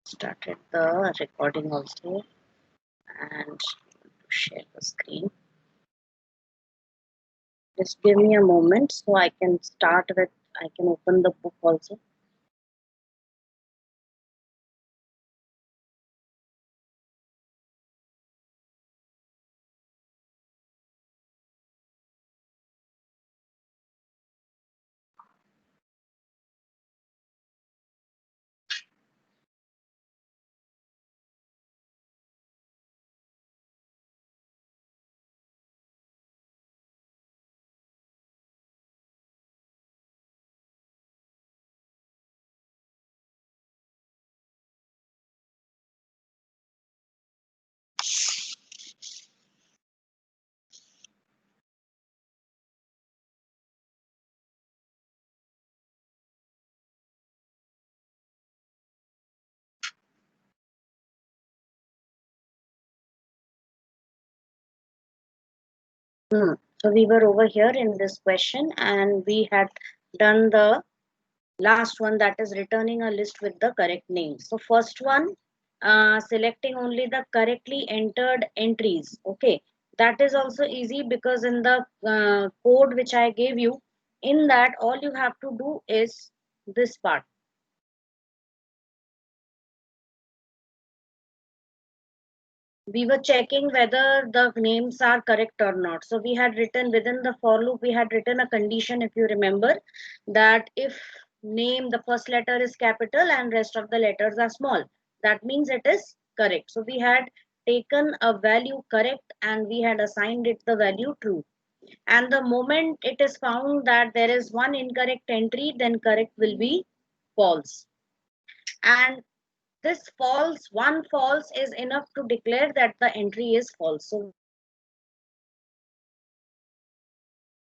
Started the recording also and share the screen. Just give me a moment so I can start with, I can open the book also. So we were over here in this question and we had done the last one, that is returning a list with the correct name. So first one, selecting only the correctly entered entries. Okay, that is also easy because in the code which I gave you, in that all you have to do is this part. We were checking whether the names are correct or not. So we had written within the for loop, we had written a condition, if you remember, that if name, the first letter is capital and rest of the letters are small, that means it is correct. So we had taken a value correct and we had assigned it the value true. And the moment it is found that there is one incorrect entry, then correct will be false. And this false, one false is enough to declare that the entry is false. So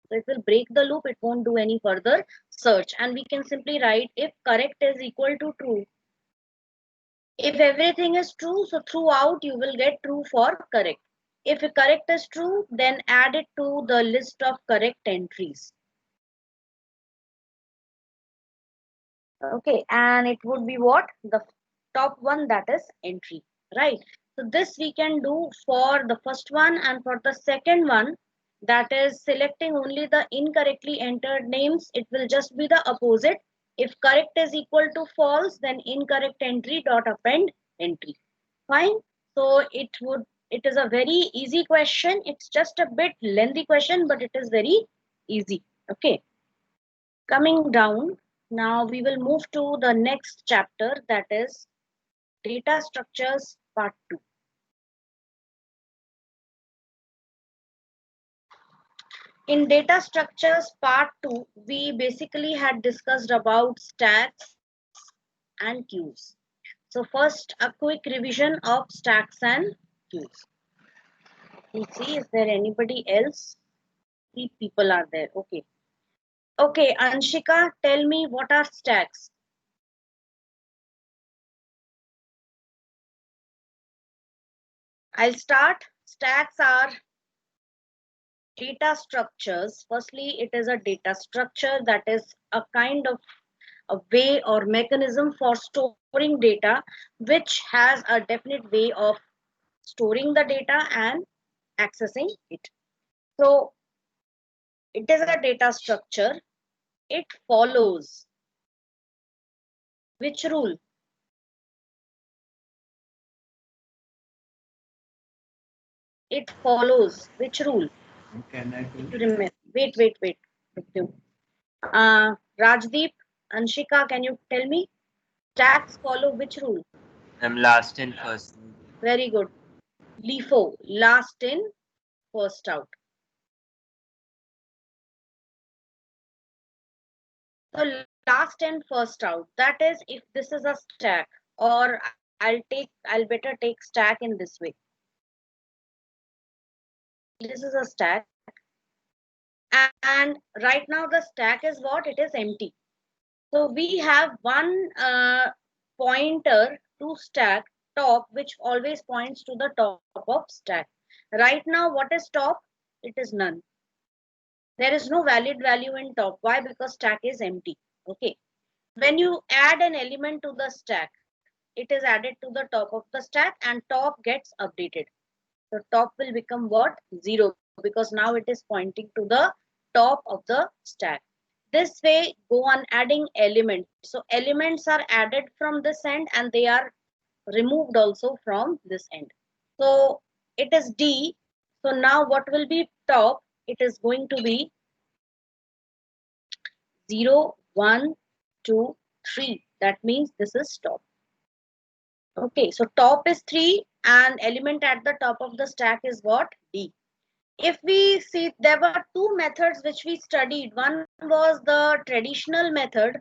it will break the loop, it won't do any further search. And we can simply write if correct is equal to true. If everything is true, so throughout you will get true for correct. If correct is true, then add it to the list of correct entries. Okay, and it would be what? The top one, that is entry, right? So this we can do for the first one, and for the second one, that is selecting only the incorrectly entered names, it will just be the opposite. If correct is equal to false, then incorrect entry dot append entry. Fine. So it is a very easy question. It's just a bit lengthy question, but it is very easy. Okay. Coming down, now we will move to the next chapter, that is data structures part 2. In data structures part 2, we basically had discussed about stacks and queues. So first, a quick revision of stacks and queues. Let's see, is there anybody else? 3 people are there. Okay. Okay, Anshika, tell me what are stacks? I'll start. Stacks are data structures. Firstly, it is a data structure, that is a kind of a way or mechanism for storing data, which has a definite way of storing the data and accessing it. So it is a data structure. It follows which rule? It follows which rule? Can I tell? Wait. Rajdeep, Anshika, can you tell me? Stacks follow which rule? I'm last in first. Very good. LIFO, last in, first out. So last in, first out. That is if this is a stack, or I'll better take stack in this way. This is a stack, and right now the stack is what? It is empty. So we have one pointer to stack top, which always points to the top of stack. Right now, what is top? It is none. There is no valid value in top. Why? Because stack is empty. Okay. When you add an element to the stack, it is added to the top of the stack and top gets updated. So top will become what? 0, because now it is pointing to the top of the stack. This way, go on adding elements. So elements are added from this end and they are removed also from this end. So it is D. So now what will be top? It is going to be 0, 1, 2, 3. That means this is top. Okay, so top is 3 and element at the top of the stack is what? D. If we see, there were two methods which we studied. One was the traditional method,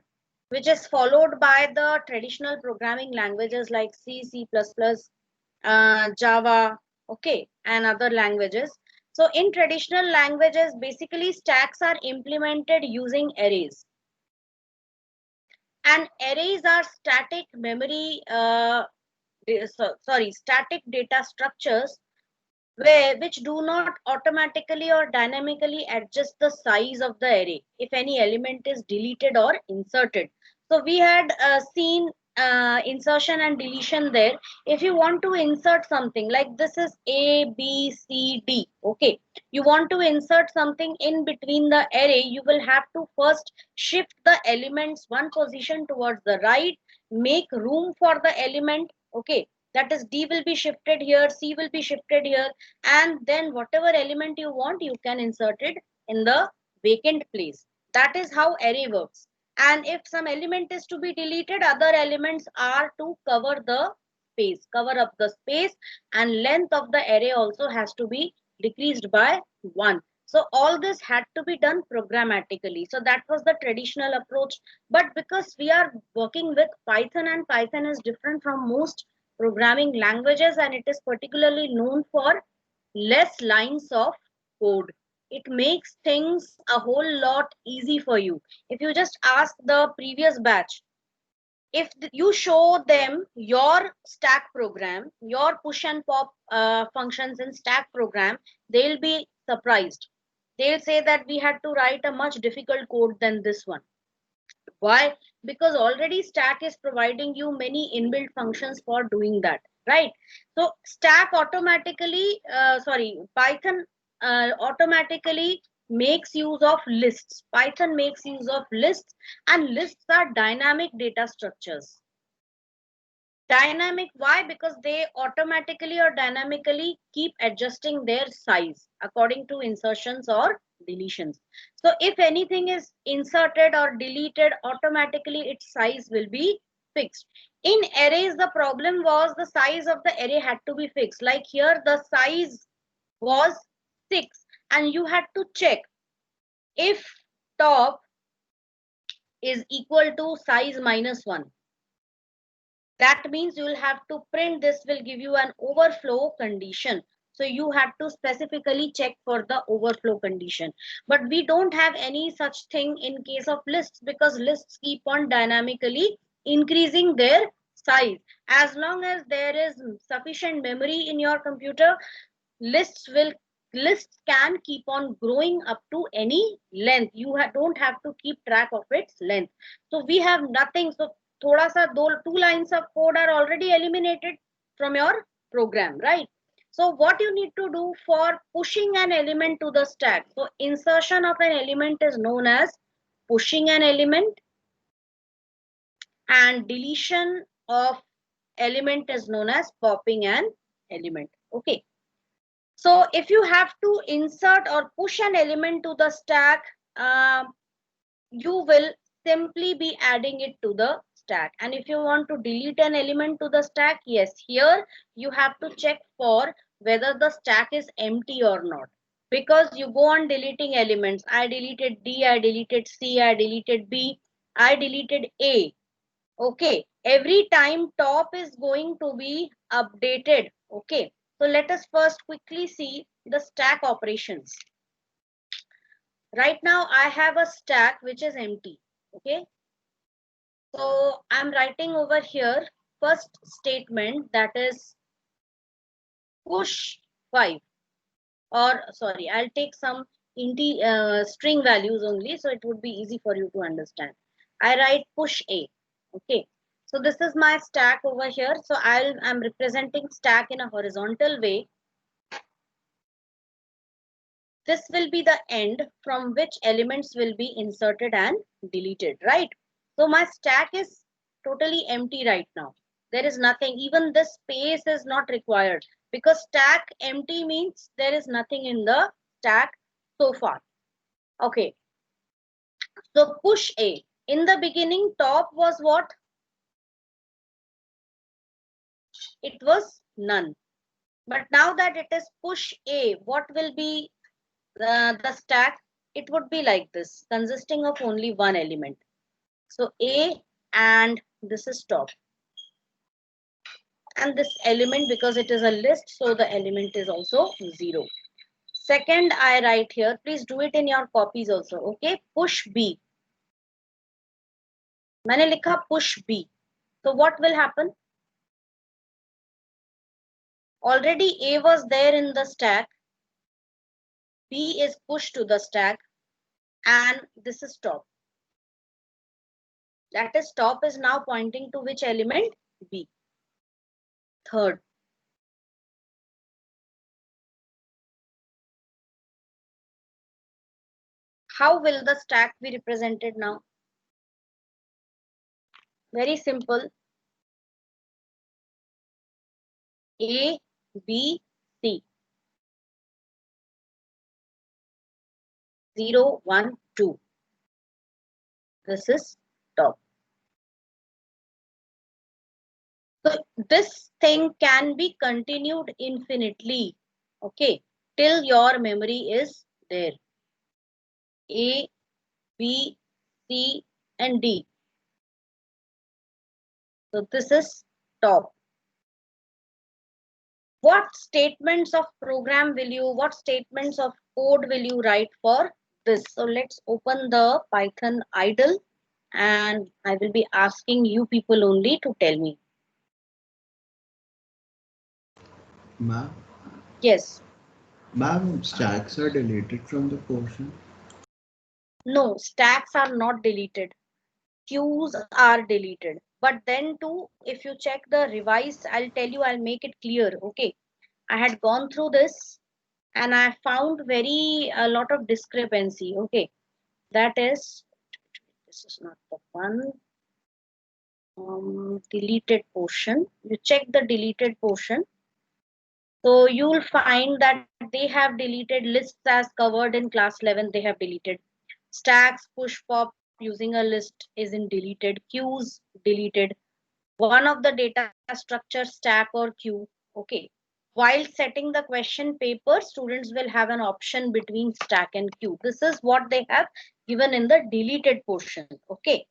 which is followed by the traditional programming languages like C, C++, Java, okay, and other languages. So in traditional languages, basically stacks are implemented using arrays. And arrays are static memory, static data structures which do not automatically or dynamically adjust the size of the array if any element is deleted or inserted. So we had seen insertion and deletion there. If you want to insert something like this is A, B, C, D, okay, you want to insert something in between the array, you will have to first shift the elements one position towards the right, make room for the element, okay, that is D will be shifted here, C will be shifted here, and then whatever element you want you can insert it in the vacant place. That is how array works. And if some element is to be deleted, other elements are to cover the space, cover up the space, and length of the array also has to be decreased by 1. So all this had to be done programmatically. So that was the traditional approach. But because we are working with Python and Python is different from most programming languages and it is particularly known for less lines of code. It makes things a whole lot easy for you. If you just ask the previous batch, if you show them your stack program, your push and pop functions in stack program, they'll be surprised. They'll say that we had to write a much difficult code than this one. Why? Because already stack is providing you many inbuilt functions for doing that, right? So stack automatically, Python automatically makes use of lists. Python makes use of lists, and lists are dynamic data structures. Dynamic, why? Because they automatically or dynamically keep adjusting their size according to insertions or deletions. So if anything is inserted or deleted, automatically its size will be fixed. In arrays, the problem was the size of the array had to be fixed. Like here, the size was 6 and you had to check if top is equal to size minus 1. That means you will have to print, this will give you an overflow condition. So you have to specifically check for the overflow condition. But we don't have any such thing in case of lists because lists keep on dynamically increasing their size. As long as there is sufficient memory in your computer, lists can keep on growing up to any length. You don't have to keep track of its length. So we have nothing. So thoda sa two lines of code are already eliminated from your program, right? So what you need to do for pushing an element to the stack? So insertion of an element is known as pushing an element, and deletion of element is known as popping an element. Okay. So if you have to insert or push an element to the stack, you will simply be adding it to the stack. And if you want to delete an element to the stack, yes, here you have to check for whether the stack is empty or not. Because you go on deleting elements. I deleted D, I deleted C, I deleted B, I deleted A. Okay, every time top is going to be updated. Okay, so let us first quickly see the stack operations. Right now I have a stack which is empty. Okay, so I'm writing over here first statement, that is push 5, or sorry, I'll take some string values only so it would be easy for you to understand. I write push A. Okay, So this is my stack over here. So I'm representing stack in a horizontal way. This will be the end from which elements will be inserted and deleted, right? So my stack is totally empty right now. There is nothing, even this space is not required, because stack empty means there is nothing in the stack so far. Okay, so push A. In the beginning, top was what? It was none. But now that it is push A, what will be the stack? It would be like this, consisting of only one element. So A, and this is top. And this element, because it is a list, so the element is also 0. Second, I write here, please do it in your copies also. Okay, push B. मैंने लिखा push B. So what will happen? Already A was there in the stack. B is pushed to the stack, and this is top. That is, top is now pointing to which element? B. Third, how will the stack be represented now? Very simple. A, B, C. 0, 1, 2. This is top. So this thing can be continued infinitely, okay, till your memory is there. A, B, C, and D. So this is top. What statements of program will you, what statements of code will you write for this? So let's open the Python idle, and I will be asking you people only to tell me. Ma'am? Yes. Ma'am, stacks are deleted from the portion. No, stacks are not deleted. Queues are deleted. But then too, if you check the revised, I'll tell you, I'll make it clear. Okay. I had gone through this and I found a lot of discrepancy. Okay. That is, this is not the one. Deleted portion. You check the deleted portion. So you'll find that they have deleted lists as covered in class 11. They have deleted stacks, push pop using a list isn't deleted, queues deleted, one of the data structure stack or queue. Okay. While setting the question paper, students will have an option between stack and queue. This is what they have given in the deleted portion. Okay.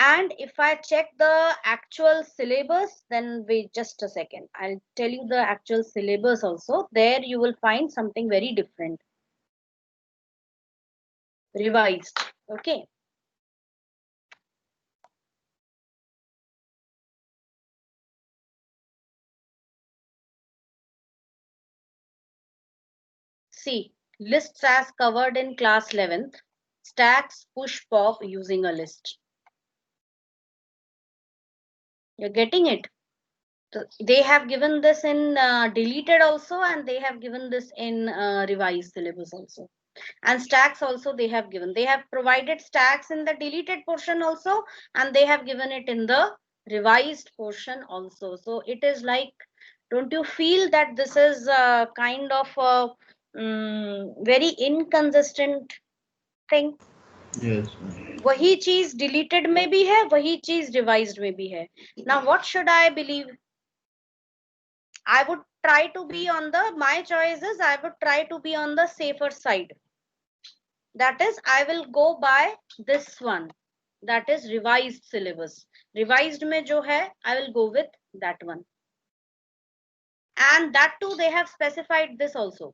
And if I check the actual syllabus, then wait just a second. I'll tell you the actual syllabus also. There you will find something very different. Revised. Okay. See, lists as covered in class 11th, stacks, push pop using a list. You're getting it? So they have given this in deleted also, and they have given this in revised syllabus also. And stacks also they have given. They have provided stacks in the deleted portion also, and they have given it in the revised portion also. So it is like, don't you feel that this is kind of a very inconsistent thing? Yes. वही चीज deleted में भी है, वही चीज revised में भी है. Now what should I believe? I would try to be on the, my choice is I would try to be on the safer side. That is, I will go by this one. That is revised syllabus. Revised mein jo hai, I will go with that one. And that too, they have specified this also.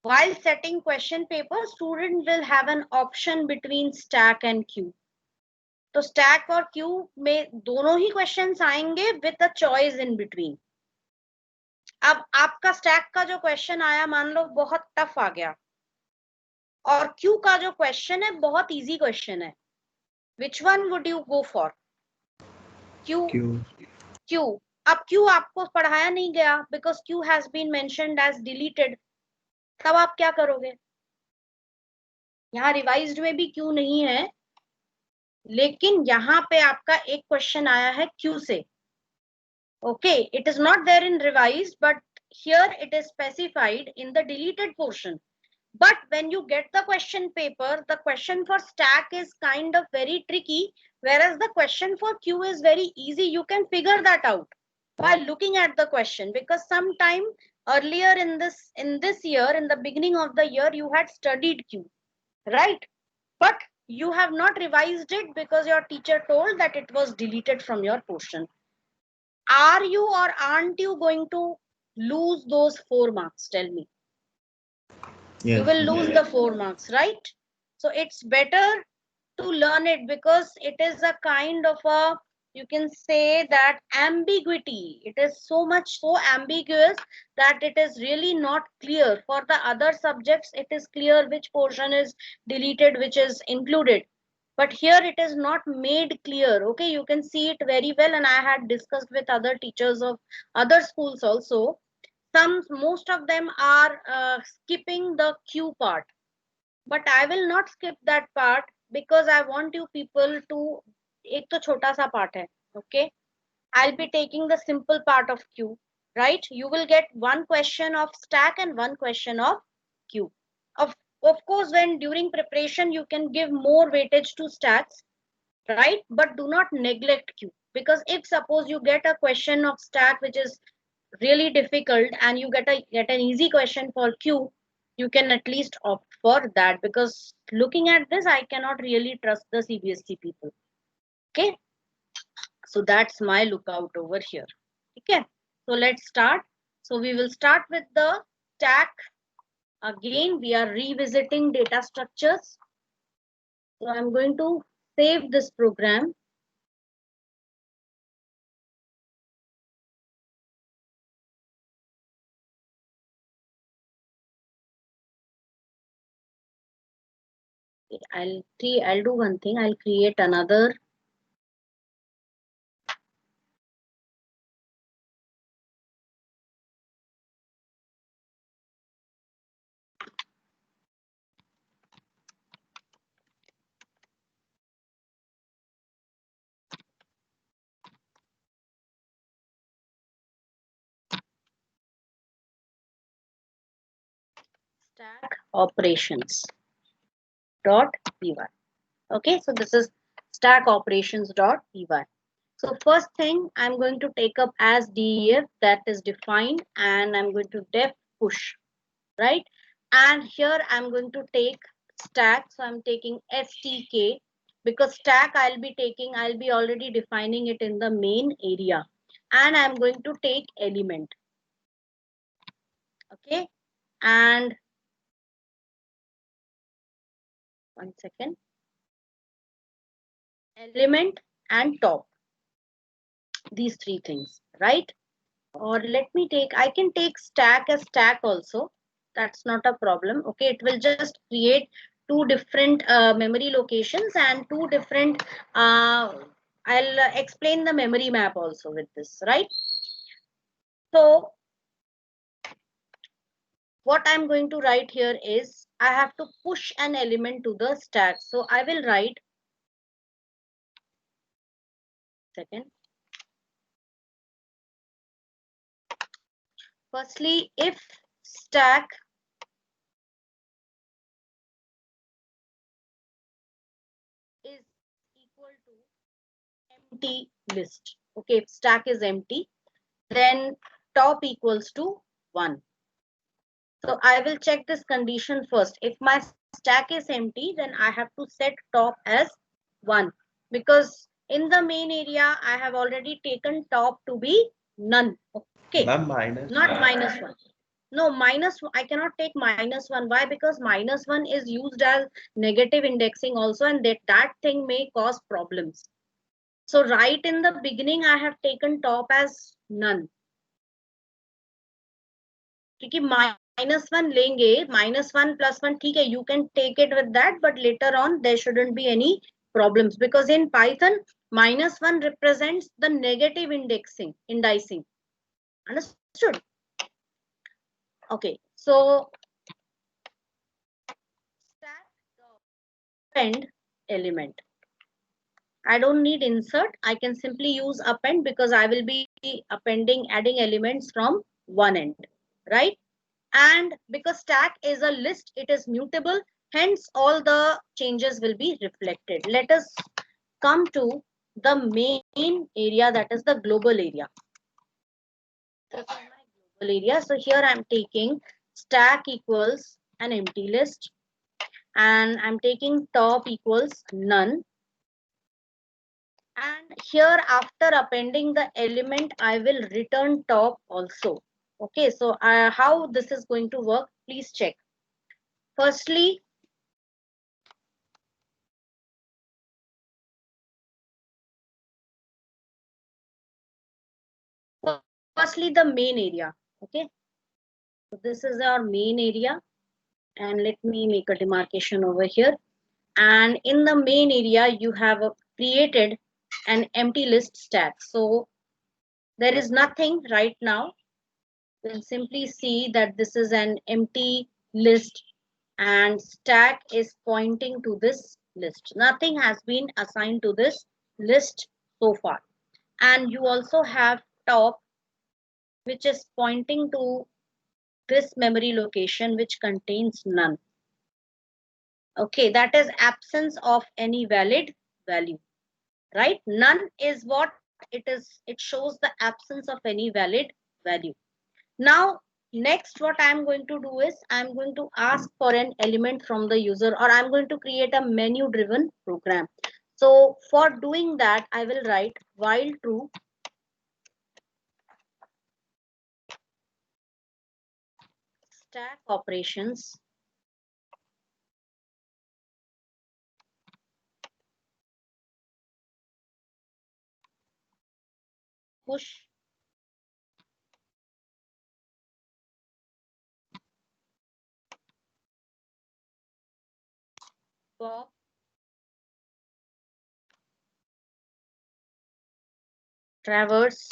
While setting question paper, student will have an option between stack and queue. तो stack और queue में दोनों ही questions आएंगे with a choice in between. अब आपका stack का जो question आया, मान लो बहुत tough आ गया, और queue का जो question है बहुत easy question है. Which one would you go for? Q, Q. Q. अब Q आपको पढ़ाया नहीं गया because Q has been mentioned as deleted. तब आप क्या करोगे? यहाँ रिवाइज्ड में भी Q नहीं है, लेकिन यहाँ पे आपका एक क्वेश्चन आया है Q से. Okay, it is not there in revised, but here it is specified in the deleted portion. But when you get the question paper, the question for stack is kind of very tricky, whereas the question for Q is very easy. You can figure that out by looking at the question, because sometime earlier in this year, in the beginning of the year, you had studied Q, right? But you have not revised it because your teacher told that it was deleted from your portion. Are you or aren't you going to lose those 4 marks? Tell me. Yes. You will lose the 4 marks, right? So it's better to learn it, because it is a kind of a, you can say that, ambiguity. It is so ambiguous that it is really not clear. For the other subjects, it is clear which portion is deleted, which is included. But here it is not made clear. Okay, you can see it very well, and I had discussed with other teachers of other schools also. Most of them are skipping the Q part, but I will not skip that part because I want you people to, एक तो छोटा सा part है, okay? I'll be taking the simple part of Q, right? You will get one question of stack and one question of Q. Of course, when during preparation you can give more weightage to stacks, right? But do not neglect Q, because if suppose you get a question of stack which is really difficult and you get an easy question for Q, you can at least opt for that, because looking at this, I cannot really trust the CBSE people. Okay, so that's my lookout over here. Okay, so let's start. So we will start with the stack. Again, we are revisiting data structures. So I'm going to save this program. I'll do one thing. I'll create another. Stack operations dot py. Okay, so this is stack operations dot py. So first thing I'm going to take up as DEF, that is defined, and I'm going to def push, right? And here I'm going to take stack. So I'm taking stk, because stack I'll be already defining it in the main area, and I'm going to take element. Okay, and one second, element and top, these three things, right? Or let me take, I can take stack as stack also, that's not a problem. Okay, it will just create two different memory locations and two different I'll explain the memory map also with this, right? So what I'm going to write here is I have to push an element to the stack. So I will write, second, firstly, if stack is equal to empty list. Okay, if stack is empty, then top equals to 1. So I will check this condition first. If my stack is empty, then I have to set top as 1, because in the main area I have already taken top to be none. Okay, not minus 1. No, I cannot take -1. Why? Because -1 is used as negative indexing also, and that thing may cause problems. So right in the beginning, I have taken top as none. क्योंकि -1 लेंगे, -1 + 1, ठीक है, you can take it with that, but later on there shouldn't be any problems, because in Python -1 represents the negative indicing. Understood? Okay, so stack the append element. I don't need insert. I can simply use append because I will be adding elements from one end, right? And because stack is a list, it is mutable. Hence, all the changes will be reflected. Let us come to the main area, that is the global area. This is my global area. So here I'm taking stack equals an empty list, and I'm taking top equals none. And here after appending the element, I will return top also. Okay, so how this is going to work, please check. Firstly, the main area. Okay, so this is our main area, and let me make a demarcation over here. And in the main area, you have created an empty list stack. So there is nothing right now. We'll simply see that this is an empty list and stack is pointing to this list. Nothing has been assigned to this list so far. And you also have top, which is pointing to this memory location, which contains none. Okay, that is absence of any valid value, right? None is what it is. It shows the absence of any valid value. Now, next what I'm going to do is I'm going to ask for an element from the user, or I'm going to create a menu driven program. So for doing that, I will write while true stack operations push pop traverse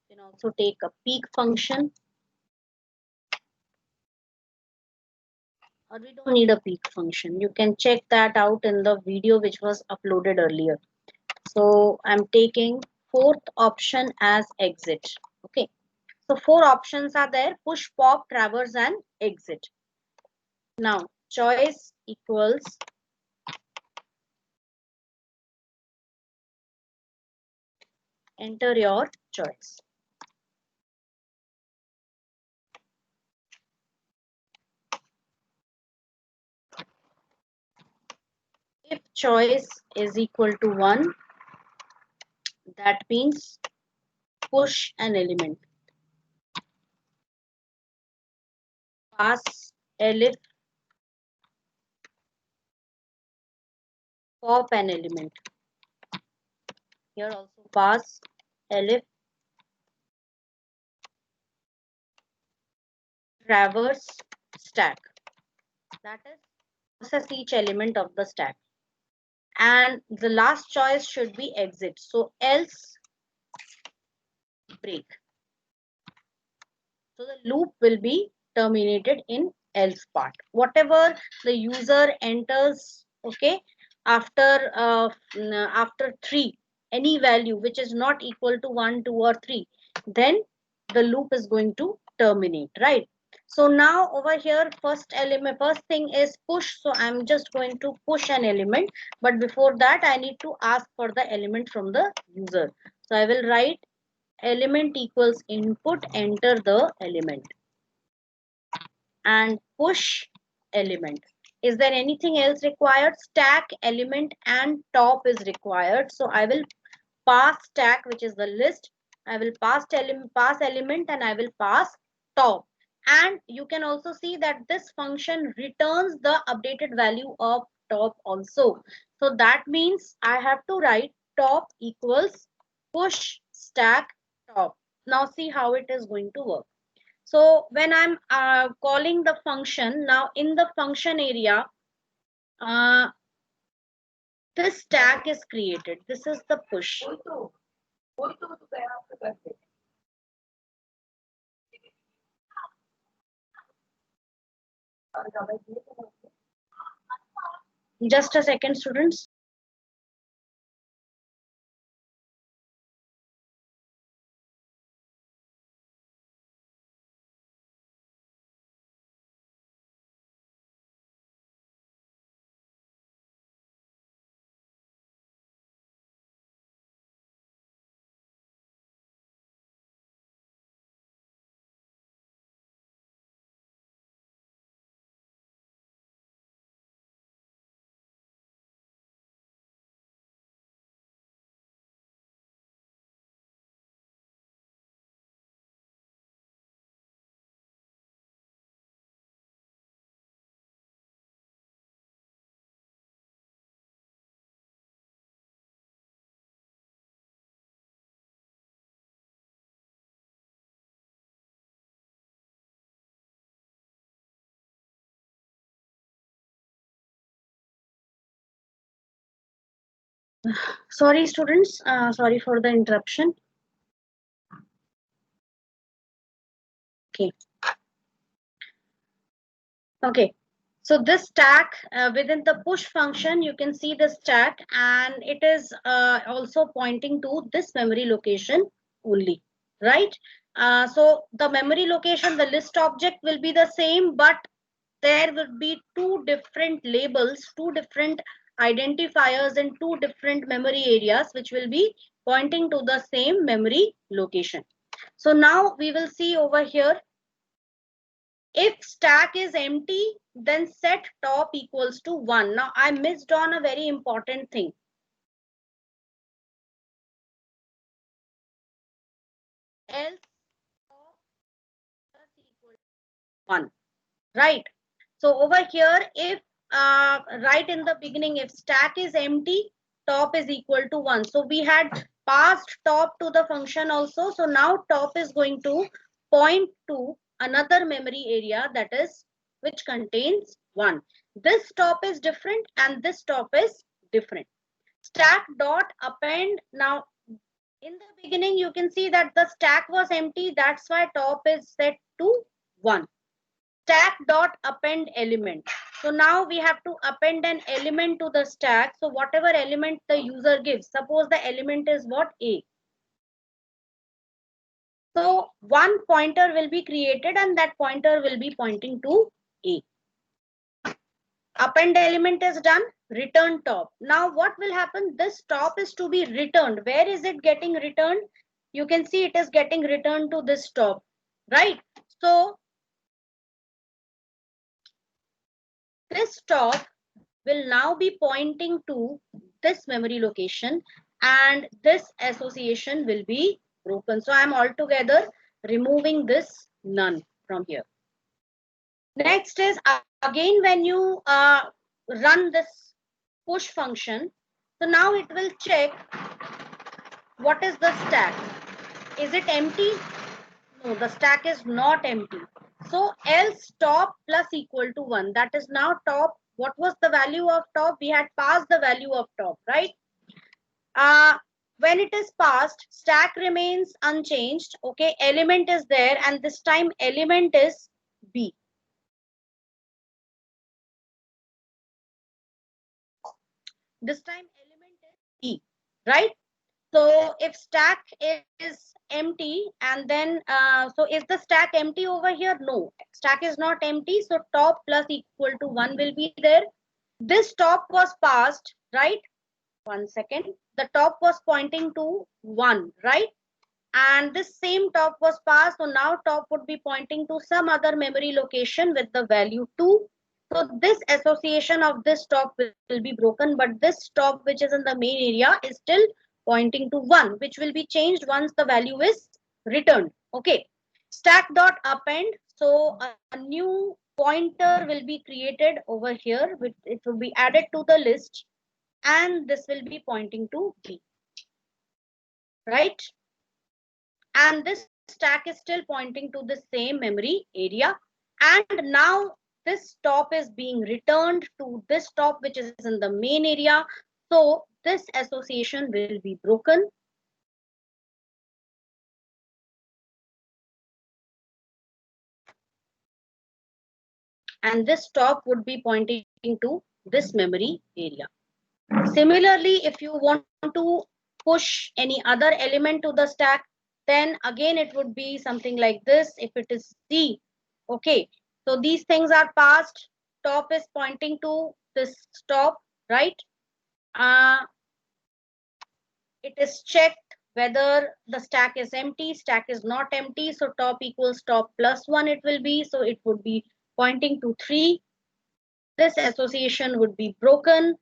you can also take a peek function, or we don't need a peek function. You can check that out in the video which was uploaded earlier. So I'm taking fourth option as exit. Okay. So four options are there: push, pop, traverse, and exit. Now choice equals enter your choice. If choice is equal to 1, that means push an element. Pass elif, pop an element. Here also pass elif, traverse stack. That is process each element of the stack. And the last choice should be exit. So else break. So the loop will be terminated in else part. Whatever the user enters, okay, after after 3, any value which is not equal to 1, 2, or 3, then the loop is going to terminate, right? So now over here, first thing is push. So I'm just going to push an element, but before that I need to ask for the element from the user. So I will write element equals input, enter the element, and push element. Is there anything else required? Stack element and top is required. So I will pass stack, which is the list. I will pass element, and I will pass top. And you can also see that this function returns the updated value of top also. So that means I have to write top equals push stack top. Now see how it is going to work. So when I'm calling the function, now in the function area, this stack is created. This is the push. Just a second, students. Sorry, students. Sorry for the interruption. Okay. Okay. So this stack within the push function, you can see the stack, and it is also pointing to this memory location only, right? So the memory location, the list object will be the same, but there would be two different labels, two different identifiers in two different memory areas, which will be pointing to the same memory location. So now we will see over here, if stack is empty, then set top equals to 1. Now I missed on a very important thing. Else top plus equal to 1, right? So over here, if right in the beginning, if stack is empty, top is equal to 1. So we had passed top to the function also. So now top is going to point to another memory area, that is, which contains 1. This top is different and this top is different. Stack dot append. Now in the beginning, you can see that the stack was empty. That's why top is set to 1. Stack dot append element. So now we have to append an element to the stack. So whatever element the user gives, suppose the element is what? A. So one pointer will be created and that pointer will be pointing to A. Append element is done. Return top. Now what will happen? This top is to be returned. Where is it getting returned? You can see it is getting returned to this top, right? So this top will now be pointing to this memory location, and this association will be broken. So I'm altogether removing this none from here. Next is again when you run this push function. So now it will check what is the stack. Is it empty? No, the stack is not empty. So else top plus equal to 1. That is now top. What was the value of top? We had passed the value of top, right? When it is passed, stack remains unchanged. Okay, element is there, and this time element is B. This time element is E, right? So if stack is empty, and then so is the stack empty over here? No, stack is not empty. So top plus equal to 1 will be there. This top was passed, right? 1 second. The top was pointing to 1, right? And this same top was passed. So now top would be pointing to some other memory location with the value 2. So this association of this top will be broken, but this top which is in the main area is still pointing to 1, which will be changed once the value is returned. Okay. Stack dot append. So a new pointer will be created over here. It will be added to the list, and this will be pointing to B, right? And this stack is still pointing to the same memory area. And now this top is being returned to this top, which is in the main area. So this association will be broken. And this top would be pointing to this memory area. Similarly, if you want to push any other element to the stack, then again it would be something like this. If it is C, okay, so these things are passed. Top is pointing to this top, right? It is checked whether the stack is empty. Stack is not empty, so top equals top plus 1 it will be. So it would be pointing to 3. This association would be broken.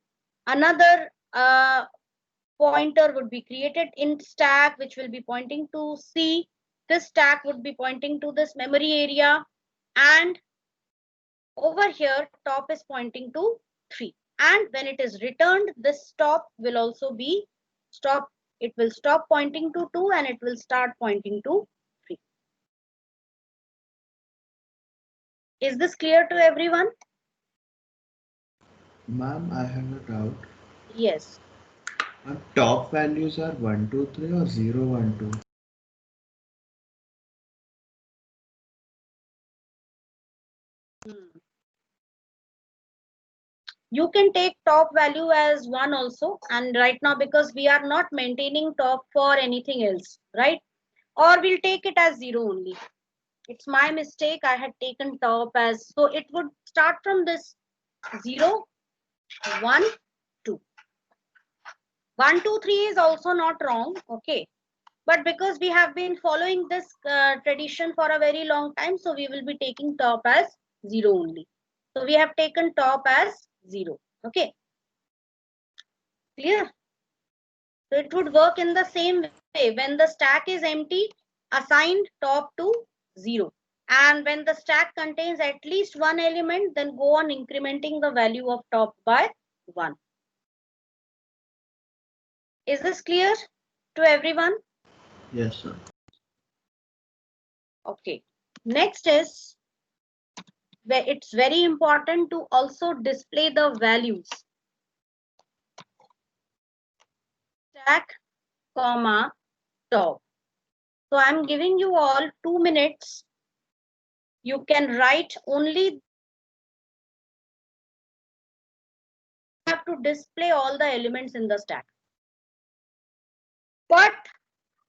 Another pointer would be created in stack, which will be pointing to C. This stack would be pointing to this memory area. And over here, top is pointing to 3. And when it is returned, this top will also be stop. It will stop pointing to 2 and it will start pointing to 3. Is this clear to everyone? Ma'am, I have a doubt. Yes. Top values are 1, 2, 3 or 0, 1, 2? You can take top value as 1 also, and right now because we are not maintaining top for anything else, right? Or we'll take it as 0 only. It's my mistake. I had taken top as, so it would start from this 0, 1, 2. 1, 2, 3 is also not wrong, okay? But because we have been following this tradition for a very long time, so we will be taking top as 0 only. So we have taken top as 0, okay? Clear? So it would work in the same way. When the stack is empty, assign top to 0. And when the stack contains at least one element, then go on incrementing the value of top by 1. Is this clear to everyone? Yes, sir. Okay. Next is where it's very important to also display the values. Stack, comma, top. So I'm giving you all 2 minutes. You can write only, have to display all the elements in the stack. But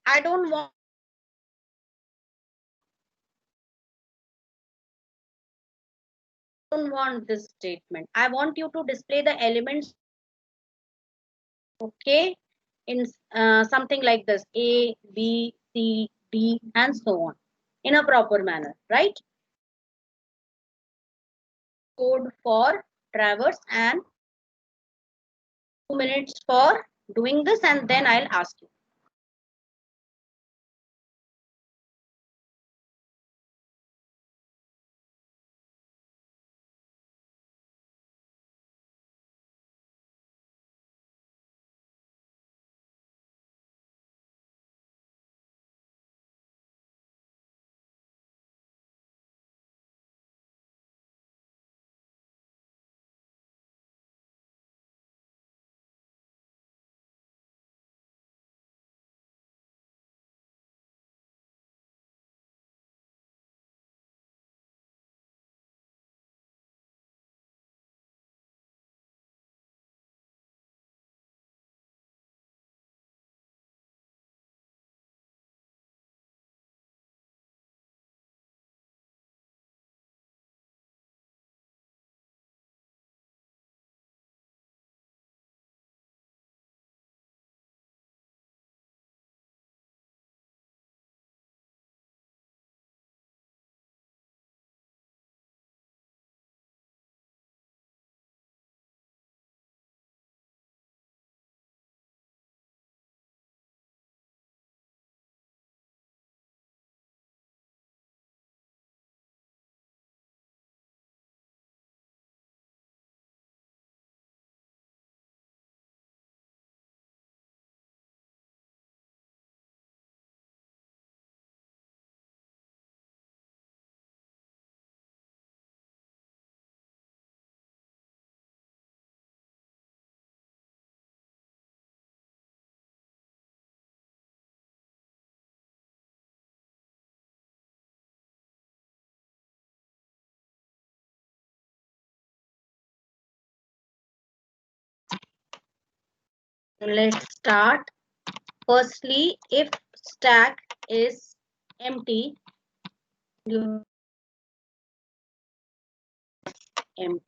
I don't want this statement. I want you to display the elements, okay, in something like this: A, B, C, D, and so on, in a proper manner, right? Code for traverse and 2 minutes for doing this, and then I'll ask you. let's start. Firstly, if stack is empty, you empty.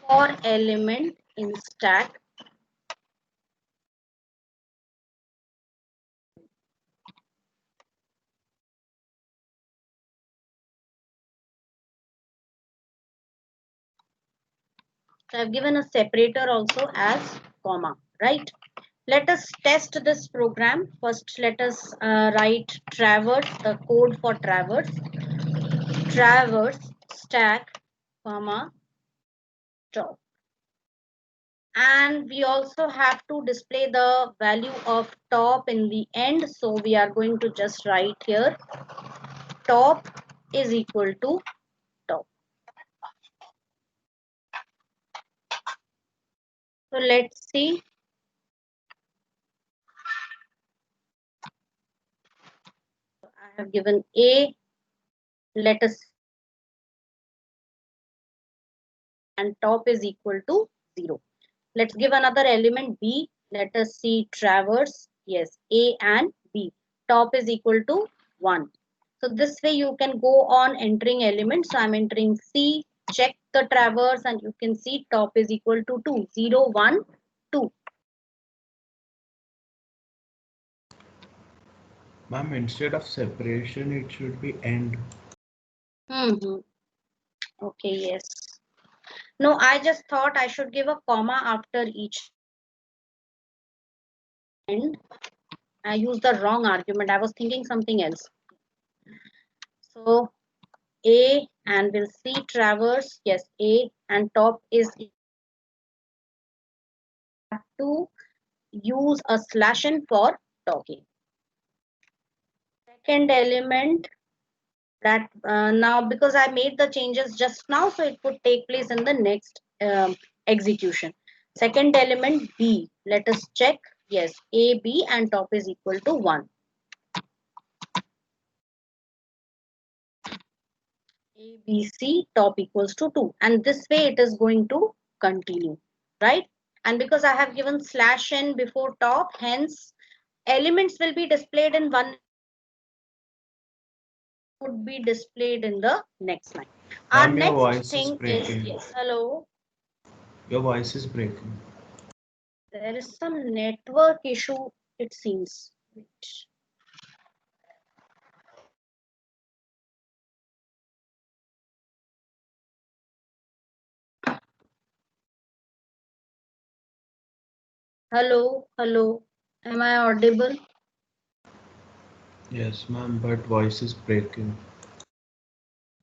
For element in stack, so I've given a separator also as comma, right? Let us test this program. First, let us write traverse, the code for traverse. Traverse stack, comma, top. And we also have to display the value of top in the end. So we are going to just write here top is equal to top. So let's see. I have given A. Let us and top is equal to 0. Let's give another element B. Let us see traverse. Yes, A and B. Top is equal to 1. So this way you can go on entering elements. So I'm entering C, check the traverse and you can see top is equal to 2. 0, 1, 2. Ma'am, instead of separation, it should be end. Okay, yes. No, I just thought I should give a comma after each end. I used the wrong argument. I was thinking something else. So A and we'll see traverse. Yes, A and top is to use a slash n for talking. Second element that now because I made the changes just now, so it would take place in the next execution. Second element B. Let us check. Yes, A, B and top is equal to 1. A, B, C, top equals to 2. And this way it is going to continue, right? And because I have given slash n before top, hence elements will be displayed in one, would be displayed in the next line. Our Ma'am, your next voice is thing is, breaking. yes, hello. Your voice is breaking. There is some network issue, it seems. Wait. Hello, hello. Am I audible? Yes, ma'am, but voice is breaking.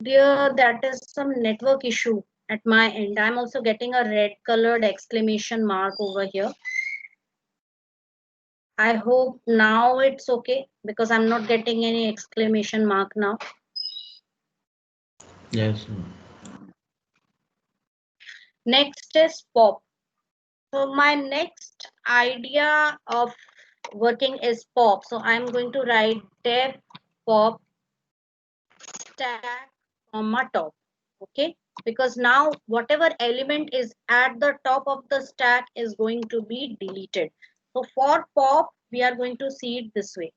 Dear, that is some network issue at my end. I'm also getting a red colored exclamation mark over here. I hope now it's okay because I'm not getting any exclamation mark now. Yes, ma'am. Next is pop. So my next idea of working is pop. So I'm going to write def pop stack comma top. Okay, because now whatever element is at the top of the stack is going to be deleted. So for pop, we are going to see it this way.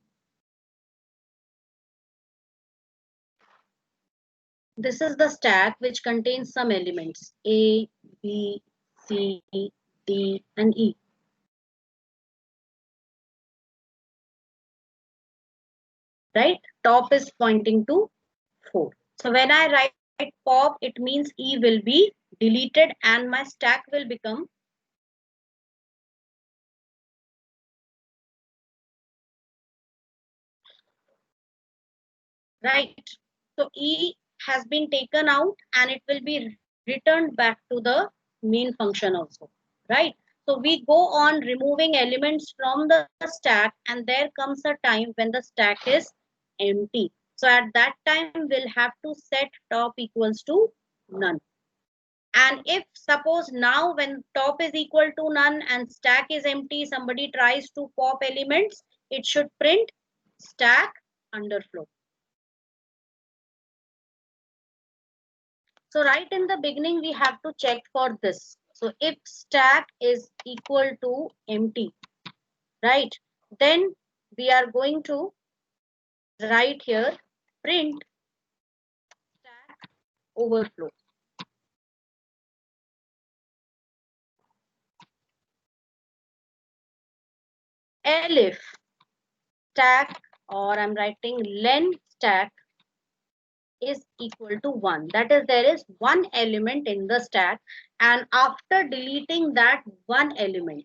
This is the stack which contains some elements A, B, C, D, and E. Right? Top is pointing to 4. So when I write pop, it means E will be deleted and my stack will become right. So E has been taken out and it will be returned back to the main function also, right? So we go on removing elements from the stack and there comes a time when the stack is empty. So at that time we'll have to set top equals to none. And if suppose now when top is equal to none and stack is empty, somebody tries to pop elements, it should print stack underflow. So right in the beginning, we have to check for this. So if stack is equal to empty, right? Then we are going to write here print stack overflow. Elif stack, or I'm writing len stack is equal to 1. That is, there is one element in the stack, and after deleting that one element,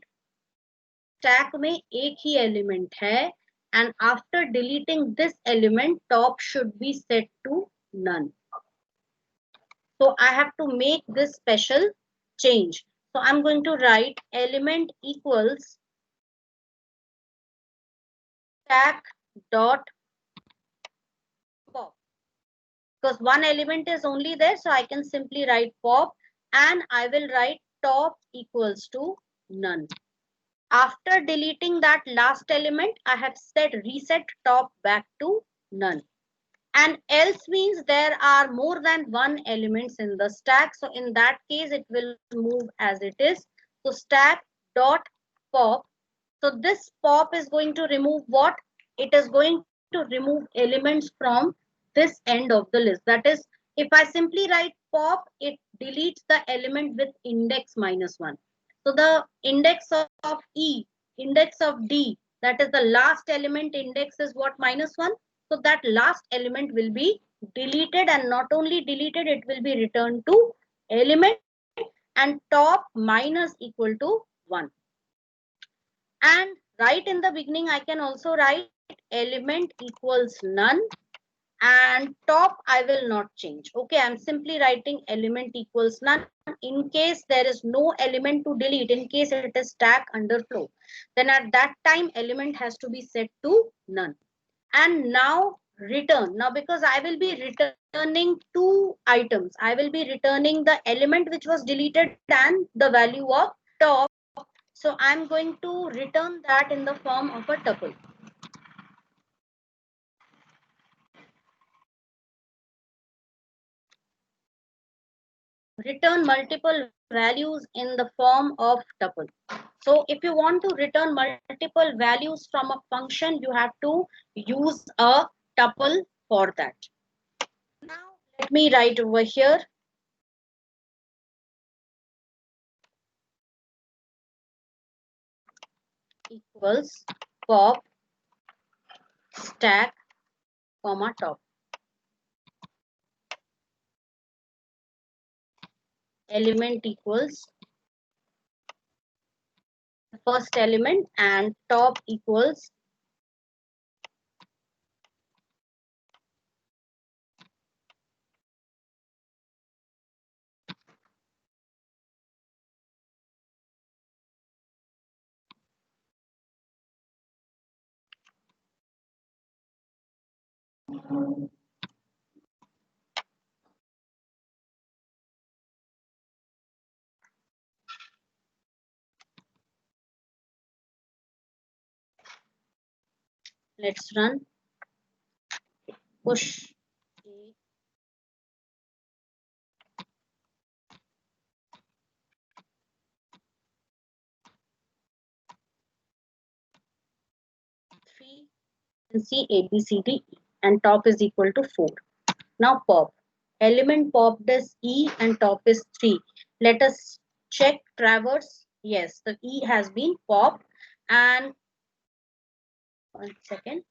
stack में एक ही element है, and after deleting this element, top should be set to none. So I have to make this special change. So I'm going to write element equals stack dot pop, because one element is only there, so I can simply write pop, and I will write top equals to none. After deleting that last element, I have set reset top back to none. And else means there are more than one elements in the stack. So in that case, it will move as it is. So stack dot pop. So this pop is going to remove what? It is going to remove elements from this end of the list. That is, if I simply write pop, it deletes the element with index -1. So the index of E, index of D, that is the last element index is what? -1. So that last element will be deleted, and not only deleted, it will be returned to element and top minus equal to 1. And right in the beginning, I can also write element equals none, and top I will not change. Okay, I'm simply writing element equals none. In case there is no element to delete, in case it is stack underflow, then at that time element has to be set to none. And now return. Now because I will be returning two items, I will be returning the element which was deleted and the value of top. So I'm going to return that in the form of a tuple. Return multiple values in the form of tuple. So if you want to return multiple values from a function, you have to use a tuple for that. Now let me write over here equals pop stack comma top. Element equals the first element, and top equals let's run push A3 and see A B C D E, and top is equal to 4. Now pop. Element popped is E and top is 3. Let us check traverse. Yes, the E has been popped, and 1 second.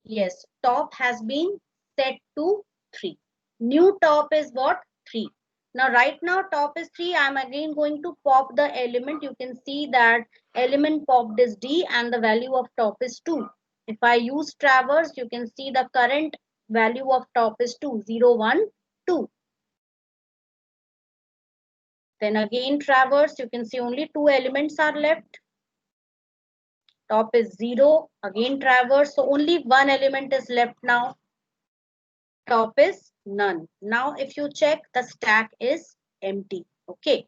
Yes, top has been set to 3. New top is what? 3. Now right now top is 3. I'm again going to pop the element. You can see that element popped is D and the value of top is 2. If I use traverse, you can see the current value of top is 2, 0, 1, 2. Then again traverse, you can see only 2 elements are left. Top is 0, again traverse, so only one element is left now. Top is none. Now if you check, the stack is empty. Okay,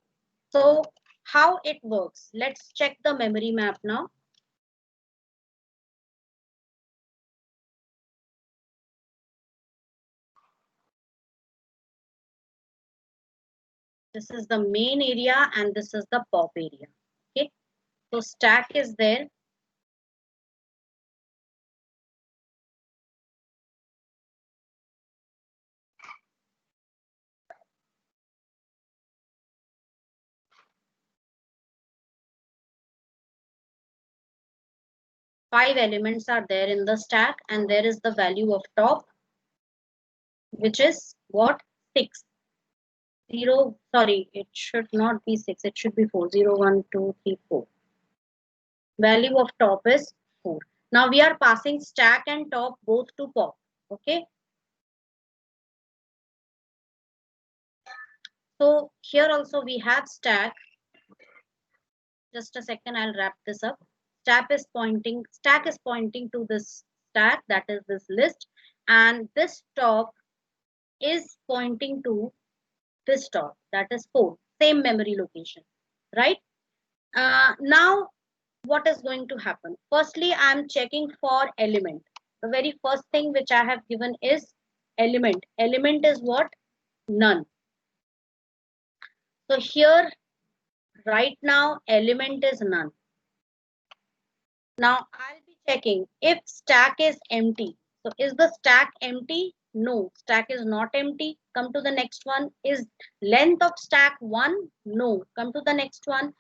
so how it works? Let's check the memory map now. This is the main area and this is the pop area. Okay. So stack is there. Five elements are there in the stack and there is the value of top, which is what? 6. 0, sorry, it should not be 6, it should be 4. 0, 1, 2, 3, 4. Value of top is 4. Now we are passing stack and top both to pop. Okay. So here also we have stack. Just a second, I'll wrap this up. Stack is pointing to this stack, that is this list, and this top is pointing to this top, that is 4, same memory location, right? Now what is going to happen? Firstly, I'm checking for element. The very first thing which I have given is element. Element is what? None. So here right now element is none. Now I'll be checking if stack is empty. So is the stack empty? No, stack is not empty. Come to the next one. Is length of stack 1? No. Come to the next one.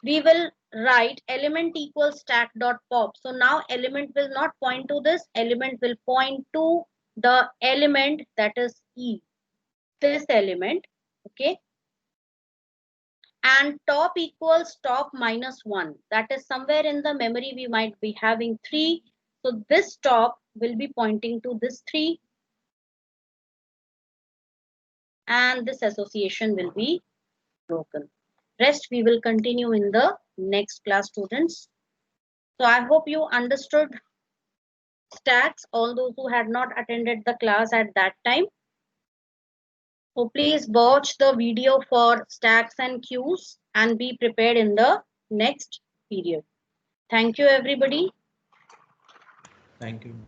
We will write element equals stack dot pop. So now element will not point to this. Element will point to the element, that is E. This element. Okay. And top equals top minus 1. That is somewhere in the memory we might be having 3. So this top will be pointing to this 3. And this association will be broken. Rest we will continue in the next class, students. So I hope you understood stacks, all those who had not attended the class at that time. So please watch the video for stacks and queues and be prepared in the next period. Thank you, everybody. Thank you.